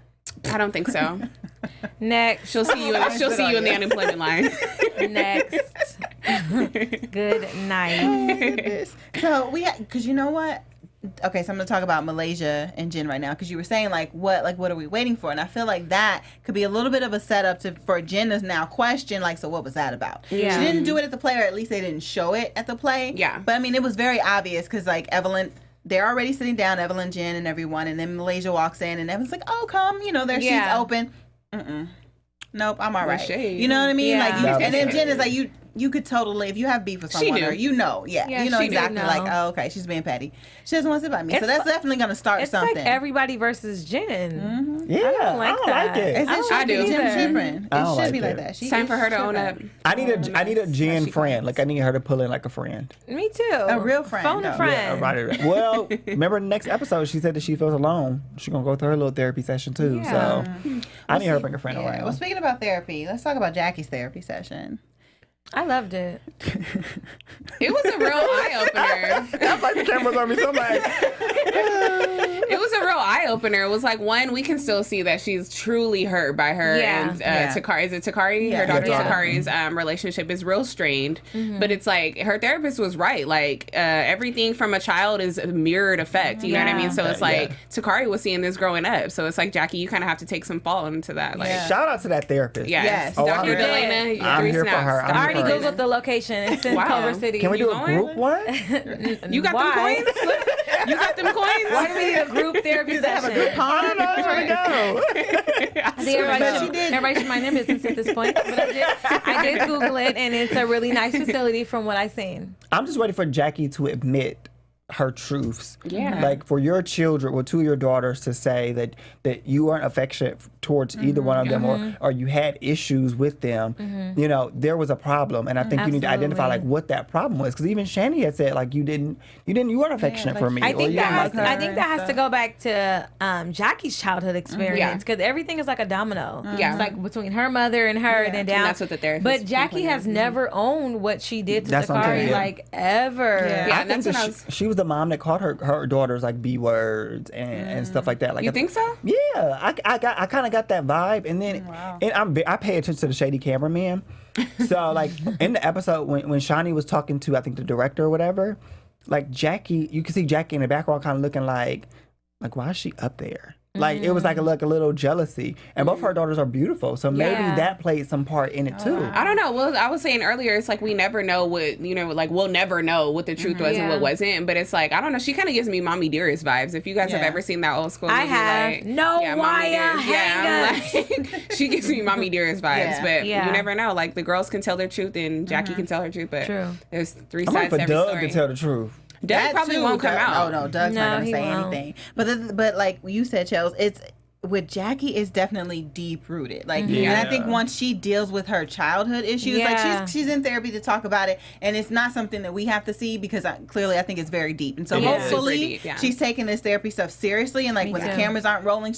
S5: I don't think so.
S4: Next.
S5: She'll see you. She'll see you in the unemployment line.
S4: Next. Good night.
S1: So because you know what? Okay, so I'm going to talk about Malaysia and Jin right now because you were saying like what are we waiting for? And I feel like that could be a little bit of a setup for Jin to now question like, so what was that about?
S4: Yeah.
S1: She didn't do it at the play, or at least they didn't show it at the play.
S5: Yeah.
S1: But I mean, it was very obvious because like Evelyn, they're already sitting down, Evelyn, Jin, and everyone, and then Malaysia walks in, and Evelyn's like, "Oh, come, their seats
S4: Yeah.
S1: open." Nope, I'm all right.
S5: shade.
S1: You know what I mean?
S4: Yeah.
S1: Like,
S3: That
S1: and then
S3: was
S1: Jen is like, you could totally, if you have beef with
S5: She
S1: someone,
S5: knew.
S1: or you know
S5: Yeah,
S1: you know
S5: she did
S1: exactly.
S4: know.
S1: Like, oh, okay, she's being petty. She doesn't want to sit by me, so
S4: It's
S1: that's
S4: like-
S1: definitely going to start
S4: It's
S1: something.
S4: like everybody versus Jen.
S3: Yeah,
S4: I don't like that.
S3: it.
S1: It's- it should
S5: I
S1: be
S5: do.
S1: Jim
S4: either.
S1: Shipman.
S3: I
S1: It
S3: don't
S1: should
S3: like
S1: be like
S3: it.
S1: that.
S5: It's time for her to own up.
S3: I need a Jen friend. Like I need her to pull in like a friend.
S4: Me too.
S1: A real friend,
S4: Phone a
S1: though.
S4: friend.
S3: Right. Well, remember the next episode she said that she feels alone. She's gonna go through her little therapy session too.
S4: Yeah.
S3: So I need her to bring a friend
S1: Yeah.
S3: around.
S1: Well, speaking about therapy, let's talk about Jackie's therapy session.
S4: I loved it.
S5: It was a real eye opener.
S3: I'm like the camera's on me, so I'm like,
S5: It was a real eye opener. It was like, one, we can still see that she's truly hurt by her
S4: Yeah.
S5: and
S1: Yeah.
S5: Takari. Is it Takari?
S1: Yeah.
S5: Her daughter
S3: Yeah.
S5: Takari's relationship is real strained. But it's like her therapist was right. Like everything from a child is a mirrored effect. You know what I
S4: Yeah.
S5: mean? So it's
S3: Yeah.
S5: like Takari was seeing this growing up. So it's like, Jackie, you kind of have to take some fault into that. Like,
S1: Yeah.
S3: shout out to that therapist.
S5: yes.
S1: Yes.
S3: Oh,
S5: Dr.
S3: I'm-
S5: Delana, your
S3: I'm
S5: 3
S3: here for
S5: snaps.
S3: her. I'm
S4: I already
S3: here for her.
S4: Googled the location. It's in
S5: Wow.
S4: Culver City.
S3: Can we do a
S5: going?
S3: group one?
S5: You got
S4: Why?
S5: them coins? You got them coins?
S4: Why do we need a group therapy session?
S3: I don't know. I want to go.
S4: I think everybody
S1: But she
S4: should,
S1: did.
S4: everybody should mind their business at this point. But I did Google it, and it's a really nice facility from what I've seen.
S3: I'm just waiting for Jackie to admit her truths.
S5: Yeah.
S3: Like for your children, well, 2 of your daughters to say that you weren't affectionate towards either one of them, or you had issues with them, you know, there was a problem. And I think you need to identify like what that problem was. Because even Shani had said like you weren't affectionate for me.
S4: I think that has to go back to Jackie's childhood experience, because everything is like a domino. It's like between her mother and her, and then down.
S5: And that's what the therapist.
S4: But Jackie has never owned what she did to Dakari, like ever.
S3: I think that she was the mom that called her daughters like B words and stuff like that. Like,
S5: you think so?
S3: Yeah, I kind of got that vibe, and then I pay attention to the shady cameraman. So like in the episode when Shani was talking to I think the director or whatever, like Jackie, you can see Jackie in the background kind of looking like why is she up there? Like it was like a little jealousy, and both her daughters are beautiful, so maybe that played some part in it too.
S5: I don't know. Well, I was saying earlier, it's like we never know what like we'll never know what the truth was and what wasn't. But it's like I don't know. She kind of gives me Mommy Dearest vibes. If you guys have ever seen that old school movie,
S4: I have.
S5: like,
S4: No wire hangers.
S5: Like, she gives me Mommy Dearest vibes. But you never know. Like the girls can tell their truth and Jackie can tell her truth. But there's three sides to every
S3: Doug
S5: story.
S3: to tell the truth.
S5: Doug probably won't come out.
S1: Oh no, Doug's not gonna say anything. But like you said, Chellz, it's with Jackie is definitely deep rooted. Like, and I think once she deals with her childhood issues, like she's in therapy to talk about it, and it's not something that we have to see because clearly I think it's very deep. And so hopefully she's taking this therapy stuff seriously, and like when the cameras aren't rolling,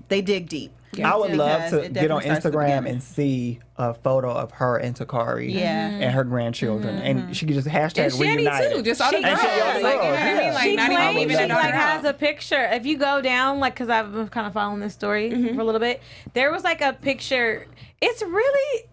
S1: they dig deep.
S3: I would love to get on Instagram and see a photo of her and Takari and her grandchildren, and she could just hashtag reunite.
S5: Too, just all the girls. Like, you know what I mean? Like,
S4: she
S5: not even
S4: she like has a picture. If you go down, like, because I've been kind of following this story for a little bit, there was like a picture. It's really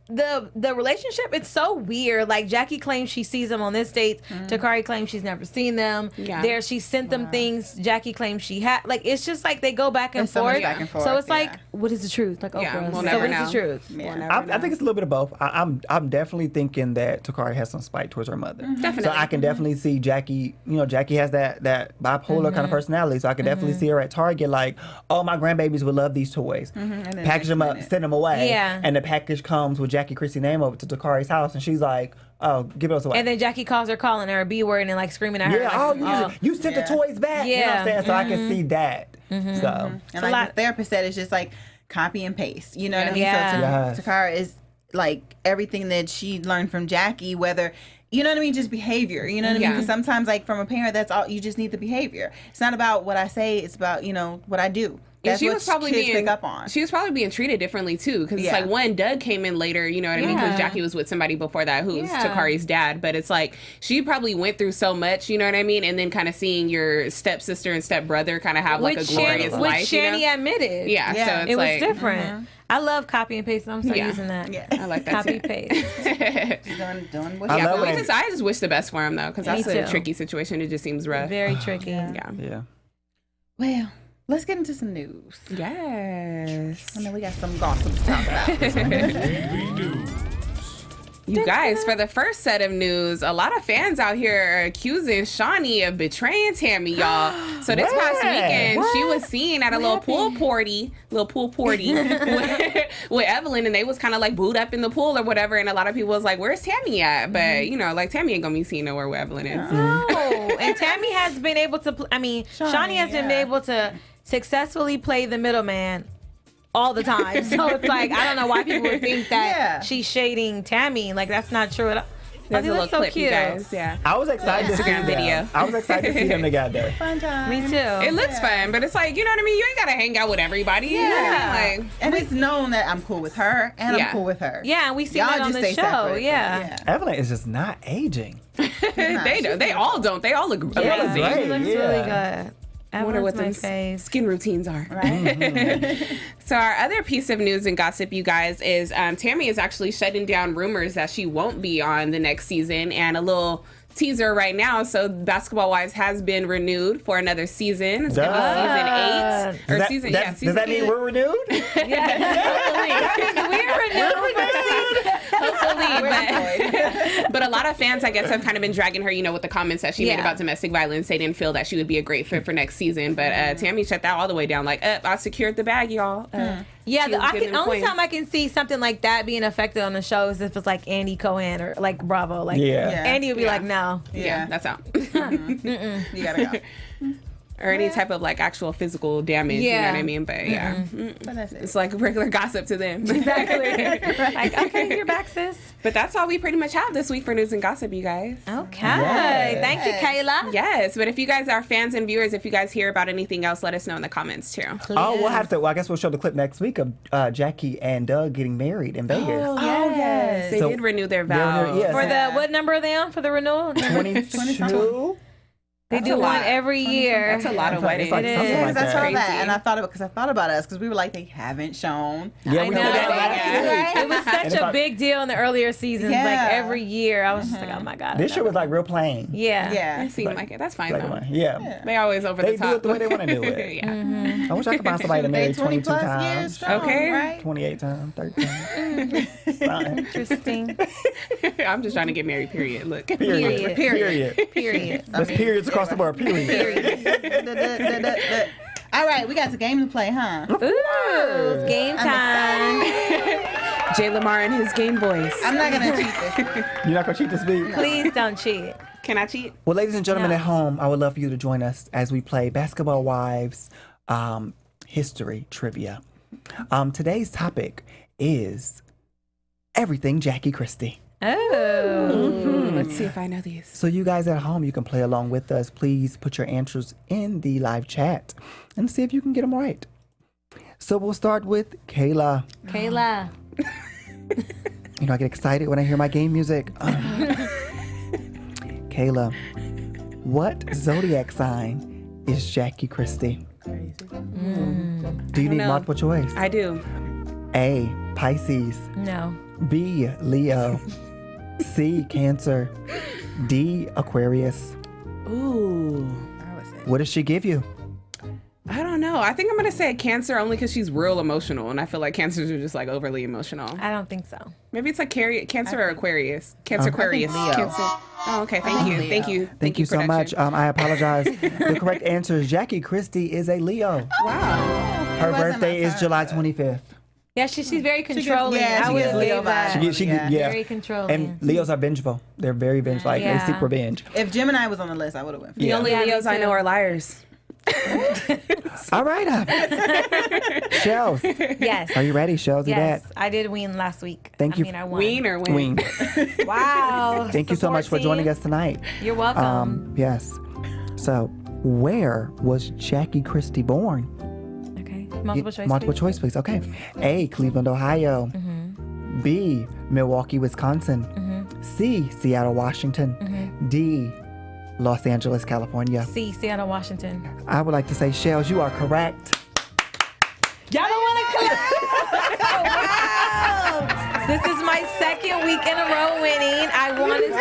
S4: the relationship, it's so weird. Like Jackie claims she sees them on this date. Takari claims she's never seen them. There she sent them things Jackie claims she had. Like it's just like they go back and forth. So it's like, what is the truth? Like Oprah.
S5: We'll
S4: so
S5: what
S4: is the truth?
S3: I think it's a little bit of both. I'm definitely thinking that Takari has some spite towards her mother.
S5: Definitely.
S3: So I can definitely see Jackie. You know, Jackie has that bipolar kind of personality. So I can definitely see her at Target like, oh, my grandbabies would love these toys. Package them up, send them away. And the package comes with Jackie Christie's name over to Takari's house, and she's like, oh, give us away.
S4: And then Jackie calls her, calling her a B word and like screaming at her.
S3: Yeah, you sent the toys back. You know what I'm saying? So I can see that. So
S1: and like the therapist said, it's just like copy and paste. You know what I mean? So Takara is like everything that she learned from Jackie, whether you know what I mean, just behavior. You know what I mean? Because sometimes, like from a parent, that's all you just need the behavior. It's not about what I say; it's about what I do. That's
S5: she was probably
S1: kids pick up on.
S5: She was probably being treated differently too, because it's like when Doug came in later, you know what I mean? Because Jackie was with somebody before that who's Takari's dad, but it's like she probably went through so much, you know what I mean? And then kind of seeing your stepsister and stepbrother kind of have like a glorious life,
S4: which Shani admitted.
S5: So it's
S4: it
S5: like,
S4: was different. I love copy and paste. I'm still using that.
S5: Yeah, I like that
S4: copy paste.
S1: doing what
S5: I just wish the best for him though, because that's a tricky situation. It just seems rough.
S4: Very tricky.
S3: Yeah.
S1: Well, let's get into some news.
S5: Yes.
S1: I know we got some gossip to talk about.
S2: TV news.
S5: You guys, for the first set of news, a lot of fans out here are accusing Shani of betraying Tammy, y'all. So this past weekend, she was seen at a little pool party with Evelyn, and they was kind of like booed up in the pool or whatever. And a lot of people was like, "Where's Tammy at?" But you know, like Tammy ain't gonna be seen nowhere where Evelyn is.
S4: No, and Tammy has been able to. Shani has been able to successfully play the middleman all the time. So it's like, I don't know why people would think that she's shading Tammy. Like, that's not true at all.
S5: There's a little clip, cute. You guys. Yeah.
S3: I was excited to see them.
S5: Video.
S3: I was excited to see them together.
S1: Fun time.
S4: Me too.
S5: It looks fun, but it's like, you know what I mean? You ain't gotta hang out with everybody.
S1: Yeah. And it's known that I'm cool with her, and I'm cool with her.
S4: Yeah, and we see that on the show.
S1: Separate,
S4: yeah.
S3: Evelyn is just not aging.
S5: They all don't. They all look amazing.
S4: She looks really good.
S5: I wonder what
S4: my
S5: skin routines are.
S1: Right.
S5: So our other piece of news and gossip, you guys, is Tammy is actually shutting down rumors that she won't be on the next season, and a little teaser right now. So Basketball Wives has been renewed for another season. It's going to be season 8. Or season
S3: does that mean we're renewed?
S5: Hopefully, but a lot of fans, I guess, have kind of been dragging her, with the comments that she made about domestic violence. They didn't feel that she would be a great fit for next season. But Tammy shut that all the way down. Like, I secured the bag, y'all.
S4: The only time I can see something like that being affected on the show is if it's like Andy Cohen or like Bravo. Like Andy would be like, no.
S5: Yeah, that's out.
S1: You gotta go.
S5: or any type of like actual physical damage. You know
S4: Yeah.
S5: what I mean? But yeah,
S1: But that's it.
S5: it's like regular gossip to them.
S4: Exactly. Like, okay, you're back, sis.
S5: But that's all we pretty much have this week for news and gossip, you guys.
S4: Okay.
S3: Yes.
S4: Thank you, Kayla.
S5: Yes, but if you guys are fans and viewers, if you guys hear about anything else, let us know in the comments too.
S3: Oh, we'll have to. Well, I guess we'll show the clip next week of Jackie and Doug getting married in Vegas.
S1: Oh, yes.
S5: They
S3: So-
S5: did renew their
S3: They're
S5: vows.
S3: renewed- yes.
S4: For the, what number are they on for the renewal?
S3: 22.
S4: They do
S5: a
S4: one
S5: lot.
S4: every year.
S5: That's a lot of
S3: It's like
S5: weddings.
S3: something
S4: is.
S3: like
S1: Because I saw
S3: that.
S1: that,
S5: Crazy.
S1: and I thought about us because we were like, they haven't shown.
S3: Yeah,
S4: I
S3: we
S4: know.
S3: did that last week.
S4: It was
S3: And
S4: such
S3: if
S4: a
S3: I-
S4: big deal in the earlier seasons.
S1: Yeah.
S4: Like every year, I was just like, oh my God.
S3: This year was like real plain.
S4: Yeah.
S1: Yeah.
S5: It seemed like it. That's fine
S3: Like,
S5: though.
S3: yeah.
S5: They always over
S3: They
S5: the
S3: do
S5: top.
S3: it the way they want to do it.
S5: Yeah.
S3: I wish I could find somebody to marry
S1: They 20
S3: 22
S1: plus
S3: times.
S1: years strong,
S5: Okay.
S1: right?
S3: 28 times, 30 times. Fine.
S4: Interesting.
S5: I'm just trying to get married. Period. Look.
S3: Period.
S4: Period. Period.
S3: That's periods across the board. Period.
S1: All right, we got the game to play, huh?
S4: Ooh, it's game time.
S5: Jay Lamar and his game voice.
S1: I'm not gonna cheat this.
S3: You're not going to cheat this week?
S4: Please don't cheat.
S5: Can I cheat?
S3: Well, ladies and gentlemen
S4: No.
S3: at home, I would love for you to join us as we play Basketball Wives History Trivia. Today's topic is everything Jackie Christie.
S4: Oh.
S5: Let's see if I know these.
S3: So you guys at home, you can play along with us. Please put your answers in the live chat and see if you can get them right. So we'll start with Kayla.
S4: Kayla.
S3: You know, I get excited when I hear my game music. Kayla, what zodiac sign is Jackie Christie? Do you need
S5: know.
S3: multiple choice?
S5: I do.
S3: A, Pisces.
S4: No.
S3: B, Leo. C, Cancer. D, Aquarius.
S5: Ooh.
S3: What does she give you?
S5: I don't know. I think I'm going to say Cancer only because she's real emotional. And I feel like Cancers are just like overly emotional.
S4: I don't think so.
S5: Maybe it's like Cancer or Aquarius. Cancer, Aquarius.
S1: Leo.
S5: Cancer. Oh, okay. Thank you.
S1: Leo.
S5: Thank you.
S3: Thank you so much.
S5: production.
S3: I apologize. The correct answer is Jackie Christie is a Leo.
S5: Wow.
S3: Her
S1: wasn't
S3: birthday
S1: my
S3: is
S1: turn,
S3: July
S1: but-
S3: 25th.
S4: Yeah, she's very controlling.
S1: yeah,
S4: I
S1: she
S4: would
S1: gets
S4: have
S1: Leo
S4: gave that.
S1: vibes.
S3: Yeah.
S4: Very controlling.
S3: And Leos are vengeful. They're very vengeful. Like,
S4: Yeah.
S3: they seek revenge.
S1: If Gemini was on the list, I would have went for
S5: The
S3: Yeah.
S5: only
S4: Yeah, me
S5: Leos I
S4: too.
S5: know are liars.
S3: All right. Chellz,
S4: Yes.
S3: are you ready? Chellz
S4: Yes.
S3: Evette.
S4: I did win last week.
S3: Thank you.
S4: I mean, I won.
S5: Ween or win?
S3: Wing.
S4: Wow.
S3: Thank you so much for joining us tonight.
S4: You're welcome.
S3: Yes. So, where was Jackie Christie born?
S4: Okay. Multiple choice.
S3: Multiple
S4: please.
S3: choice, please. Okay. A, Cleveland, Ohio. B, Milwaukee, Wisconsin. C, Seattle, Washington. D, Los Angeles, California.
S4: C, Seattle, Washington.
S3: I would like to say, Chellz, you are correct.
S4: Y'all don't want to clap? Wow. This is my second week in a row winning. I want to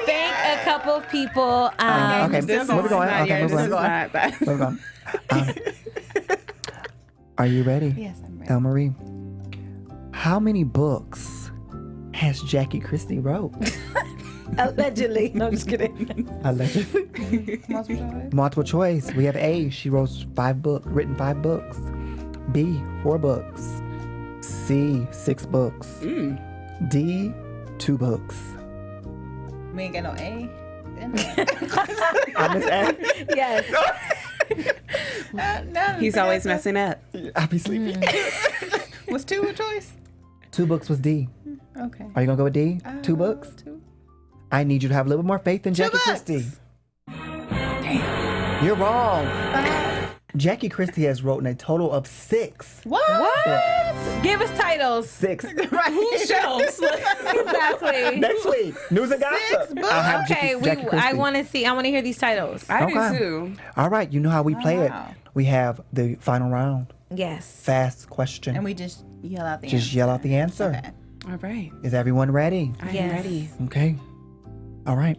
S4: thank a couple of people.
S3: Okay,
S5: This
S3: moving
S5: is
S3: on.
S5: not-
S3: Okay,
S5: yeah,
S3: moving
S5: this is
S3: on.
S5: not bad.
S3: Moving on. Are you ready?
S1: Yes, I'm ready.
S3: El Marie, how many books has Jackie Christie wrote?
S4: Allegedly. No, I'm just kidding.
S3: Allegedly.
S1: Multiple choice.
S3: Multiple choice. We have A, she wrote written 5 books. B, 4 books. C, 6 books. D, 2 books.
S1: We ain't got no A.
S3: I miss A.
S4: Yes.
S1: No,
S5: He's always messing up.
S3: I be sleepy.
S1: Was 2 a choice?
S3: 2 books was D.
S1: Okay.
S3: Are you gonna go with D? 2 books?
S1: 2.
S3: I need you to have a little bit more faith in Jackie
S1: books.
S3: Christie. Damn. You're wrong. Jackie Christie has written a total of 6.
S1: What?
S4: Give us titles.
S3: 6.
S1: Right.
S5: Shelves.
S4: Exactly.
S3: Next week, news and gossip.
S1: books?
S3: I'll have
S4: Okay,
S3: Jackie Christie.
S4: I want to see. I want to hear these titles.
S5: I
S3: Okay.
S5: do too.
S3: All right, you know how we play it.
S1: Wow.
S3: We have the final round.
S4: Yes.
S3: Fast question.
S1: And we just yell out the
S3: Just
S1: answer.
S3: yell out the answer.
S1: Okay.
S5: All right.
S3: Is everyone ready?
S5: I am
S4: Yes.
S5: ready.
S3: Okay. All right.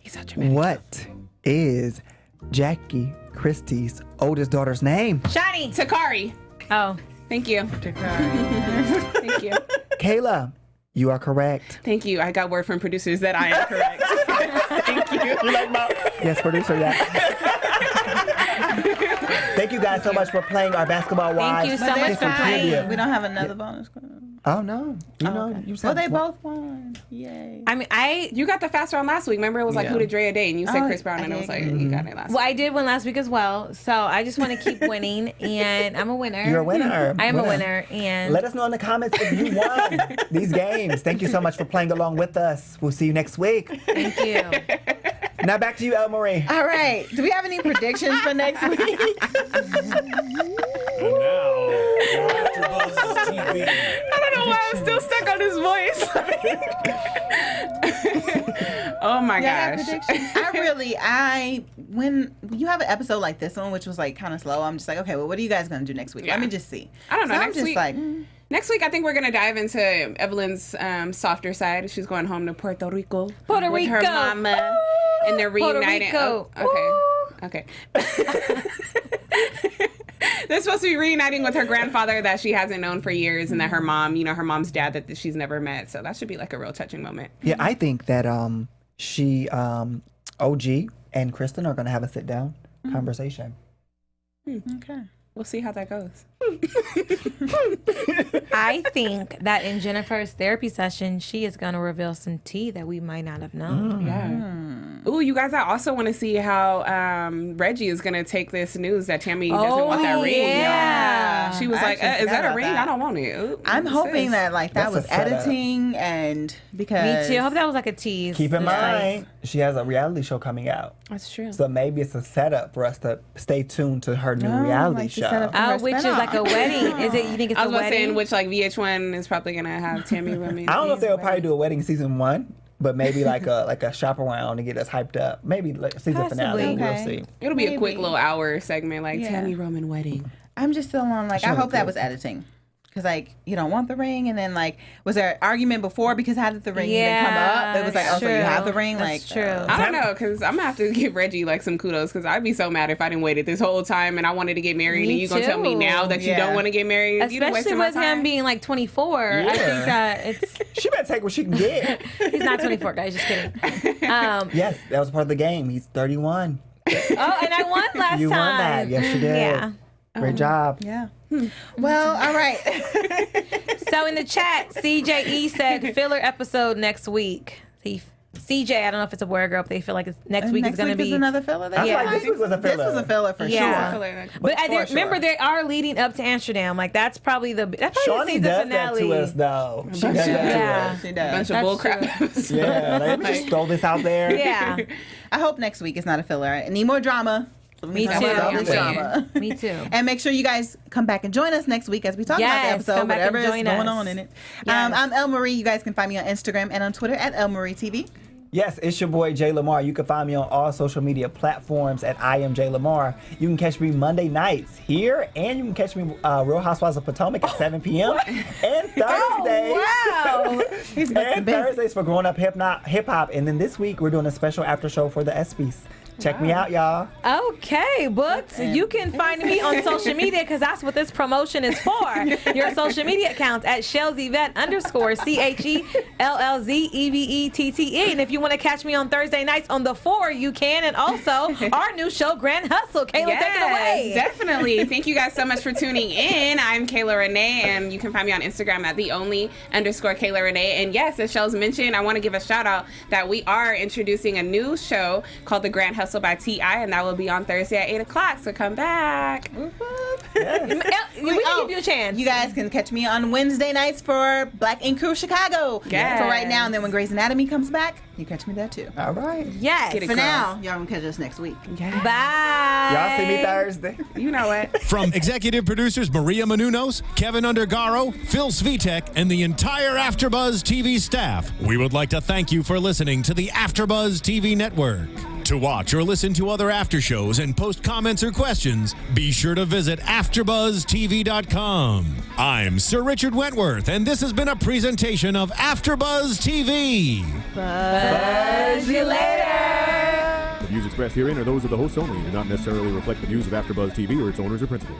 S5: He's so dramatic.
S3: What is Jackie Christie's oldest daughter's name?
S4: Shiny.
S5: Takari.
S4: Oh.
S5: Thank you. Thank you.
S3: Kayla, you are correct.
S5: Thank you. I got word from producers that I am correct. Thank you.
S3: Yes, producer, yeah. Thank you guys so much for playing our Basketball Wives.
S4: you so much
S3: History
S4: for playing.
S3: Trivia.
S1: We don't have another bonus question.
S3: Oh, no. You know,
S1: Okay.
S3: you said
S1: Well, they
S3: one.
S1: both won. Yay.
S4: I mean,
S5: You got the fast round last week. Remember, it was like who to Dre a day, and you said Chris Brown, and it was like you got it last week.
S4: I did win last week as well. So I just want to keep winning, and I'm a winner.
S3: You're a winner.
S4: I am a winner, and
S3: let us know in the comments if you won these games. Thank you so much for playing along with us. We'll see you next week.
S4: Thank you.
S3: Now back to you, El Marie.
S1: All right. Do we have any predictions for next week?
S2: And now, AfterBuzz TV.
S5: I don't know why I'm still stuck on his voice. Oh my gosh.
S1: When you have an episode like this one, which was like kind of slow, I'm just like, okay, well, what are you guys going to do next week?
S5: Yeah.
S1: Let me just see.
S5: I don't know.
S1: So
S5: Next
S1: I'm just
S5: week,
S1: like,
S5: next week, I think we're gonna dive into Evelyn's softer side. She's going home to Puerto Rico.
S4: Puerto
S5: with her
S4: Rico.
S5: mama, and they're
S4: Puerto
S5: reuniting.
S4: Rico.
S5: Okay. They're supposed to be reuniting with her grandfather that she hasn't known for years, and that her mom, her mom's dad that she's never met. So that should be like a real touching moment.
S3: Yeah, I think that OG and Kristen are going to have a sit down conversation.
S1: okay.
S5: We'll see how that goes.
S4: I think that in Jennifer's therapy session, she is going to reveal some tea that we might not have known.
S5: Yeah. Ooh, you guys, I also want to see how Reggie is going to take this news that Tammy doesn't want that ring.
S4: Yeah.
S5: She was like, is that a ring? I don't want it. Ooh,
S1: I'm hoping that that
S3: That's
S1: was
S3: a setup.
S1: editing and because
S4: Me too. I hope that was like a tease.
S3: Keep in
S4: Just like-
S3: mind, she has a reality show coming out.
S5: That's true.
S3: So maybe it's a setup for us to stay tuned to her new reality
S1: like to
S3: show.
S1: set up-
S4: Oh,
S1: Her
S4: which is
S1: spinoff.
S4: like a wedding. Is it? You think it's
S5: I
S4: a
S5: was about to say,
S4: wedding?
S5: in which like VH1 is probably going to have Tammy rooming.
S3: I don't know if they'll probably do a wedding season 1, but maybe like a shop around to get us hyped up. Maybe like season finale.
S4: Possibly.
S3: We'll
S1: Okay.
S3: see.
S5: It'll be a quick
S1: Maybe.
S5: little hour segment like
S1: Yeah.
S5: Tammy Roman wedding.
S1: I'm just still on like, I hope that was editing. Because like, you don't want the ring, and then like, was there an argument before because how did the ring even come up? It was like, oh, so you have the ring?
S4: That's
S1: like,
S4: true.
S5: I don't know, because I'm going to have to give Reggie like some kudos, because I'd be so mad if I didn't wait it this whole time and I wanted to get married,
S4: Me
S5: and you going to tell me
S4: too.
S5: now that you
S1: Yeah.
S5: don't want to get married? You done
S4: Especially
S5: wasted my
S4: with him
S5: time.
S4: being like 24. I
S3: Yeah.
S4: think that it's
S3: She better take what she can get.
S4: he's not 24, guys. Just kidding.
S3: Yes, that was part of the game. He's 31.
S4: Oh, and I won last
S3: You
S4: time.
S3: won that. Yes, you did.
S4: Yeah.
S3: Great job.
S1: Yeah. Well, all right.
S4: So in the chat, CJE said filler episode next week. CJ, I don't know if it's a boy or girl, but they feel like next week is going to be
S1: another filler.
S3: I feel like this week was a filler.
S1: This was a filler for
S4: Yeah.
S1: sure.
S4: But
S1: For
S4: remember,
S1: sure.
S4: they are leading up to Amsterdam. Like that's probably the
S3: Shawnee
S4: season
S3: does
S4: finale.
S3: that to us, though. She does that
S4: Yeah.
S3: to
S1: She
S5: A
S1: does.
S5: bunch of
S4: That's
S5: bull crap.
S4: true.
S3: us. Yeah, let me just throw this out there.
S4: Yeah,
S1: I hope next week is not a filler. I need more drama.
S4: Me
S1: Talk about all
S4: too.
S1: this drama.
S4: me too.
S1: And make sure you guys come back and join us next week as we talk about the
S4: Yes,
S1: episode,
S4: come back and
S1: whatever is
S4: join
S1: going
S4: us.
S1: on in it.
S4: Yes.
S1: I'm El Marie. You guys can find me on Instagram and on Twitter at El Marie TV.
S3: Yes, it's your boy Jay Lamar. You can find me on all social media platforms at I am Jay Lamar. You can catch me Monday nights here, and you can catch me Real Housewives of Potomac at 7 p.m. and Thursdays.
S4: Wow.
S3: And Thursdays for Growing Up Hip Hop. And then this week we're doing a special after show for the ESPYs. Check me out, y'all.
S4: Okay, Books. You can find me on social media because that's what this promotion is for. Your social media accounts at Chellz Evette _ CHELLZEVETTE. And if you want to catch me on Thursday nights on the 4, you can. And also our new show, Grand Hustle. Kayla, take it away.
S5: Definitely. Thank you guys so much for tuning in. I'm Kayla Rene'e, and you can find me on Instagram at @theonly_Kayla Rene'e. And yes, as Chellz mentioned, I want to give a shout out that we are introducing a new show called The Grand Hustle by T.I., and that will be on Thursday at 8 o'clock. So come back.
S4: We can give you a chance.
S1: You guys can catch me on Wednesday nights for Black Ink Crew Chicago.
S5: Yes.
S1: For right now, and then when Grey's Anatomy comes back, you catch me there too.
S3: All right.
S4: Yes.
S5: Get it,
S1: For
S5: girl.
S1: now, y'all can catch us next week.
S4: Bye.
S3: Y'all see me Thursday.
S5: You know it.
S2: From executive producers Maria Menounos, Keven Undergaro, Phil Svitek, and the entire AfterBuzz TV staff, we would like to thank you for listening to the AfterBuzz TV network. To watch or listen to other after shows and post comments or questions, be sure to visit AfterBuzzTV.com. I'm Sir Richard Wentworth, and this has been a presentation of AfterBuzz TV.
S4: See you later.
S6: The views expressed herein are those of the hosts only and do not necessarily reflect the views of AfterBuzz TV or its owners or principals.